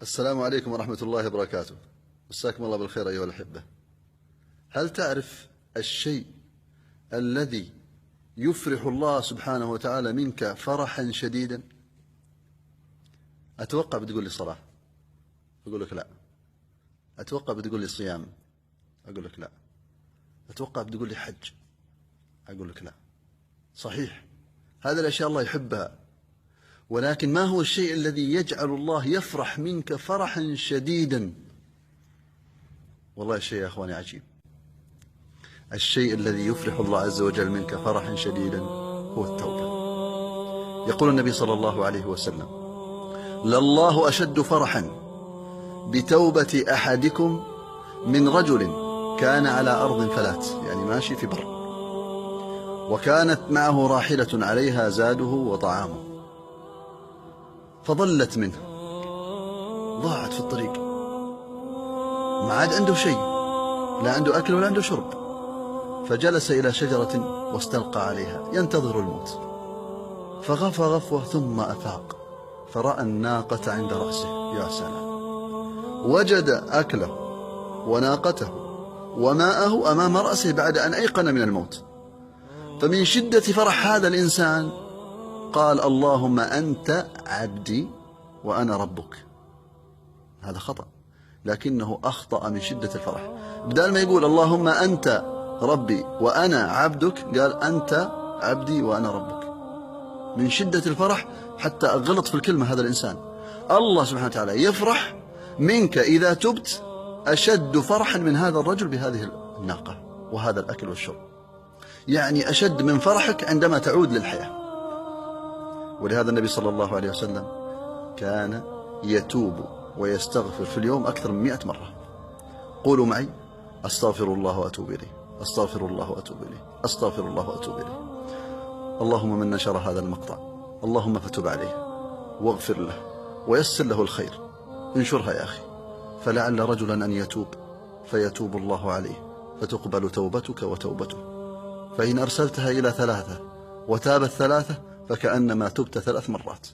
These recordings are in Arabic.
السلام عليكم ورحمة الله وبركاته. مساكم الله بالخير أيها الأحبة. هل تعرف الشيء الذي يفرح الله سبحانه وتعالى منك فرحا شديدا؟ أتوقع بتقول لي صلاة، أقول لك لا. أتوقع بتقول لي صيام، أقول لك لا. أتوقع بتقول لي حج، أقول لك لا. صحيح، هذه الأشياء الله يحبها، ولكن ما هو الشيء الذي يجعل الله يفرح منك فرحا شديدا؟ والله الشيء يا أخواني عجيب. الشيء الذي يفرح الله عز وجل منك فرحا شديدا هو التوبة. يقول النبي صلى الله عليه وسلم: لله أشد فرحا بتوبة أحدكم من رجل كان على أرض فلات، يعني ماشي في بر، وكانت معه راحلة عليها زاده وطعامه، فضلت منه، ضاعت في الطريق، ما عاد عنده شيء، لا عنده أكل ولا عنده شرب، فجلس إلى شجرة واستلقى عليها ينتظر الموت، فغفى غفوة ثم أفاق فرأى الناقة عند رأسه. يا سلام، وجد أكله وناقته وماءه أمام رأسه بعد أن أيقن من الموت. فمن شدة فرح هذا الإنسان قال: اللهم أنت عبدي وأنا ربك. هذا خطأ، لكنه أخطأ من شدة الفرح. بدل ما يقول اللهم أنت ربي وأنا عبدك، قال أنت عبدي وأنا ربك. من شدة الفرح حتى غلط في الكلمة هذا الإنسان. الله سبحانه وتعالى يفرح منك إذا تبت أشد فرحا من هذا الرجل بهذه الناقة وهذا الأكل والشرب، يعني أشد من فرحك عندما تعود للحياة. ولهذا النبي صلى الله عليه وسلم كان يتوب ويستغفر في اليوم أكثر من 100 مرة. قولوا معي: أستغفر الله وأتوب إليه، أستغفر الله وأتوب إليه، أستغفر الله وأتوب إليه. اللهم من نشر هذا المقطع اللهم فتب عليه واغفر له ويسر له الخير. انشرها يا أخي، فلعل رجلا أن يتوب فيتوب الله عليه فتقبل توبتك وتوبته. فإن أرسلتها إلى 3 وتابت 3 فكأنما تبت 3 مرات.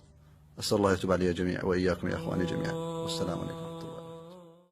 أسأل الله يتوب علي جميعا وإياكم يا أخواني جميعا، والسلام عليكم.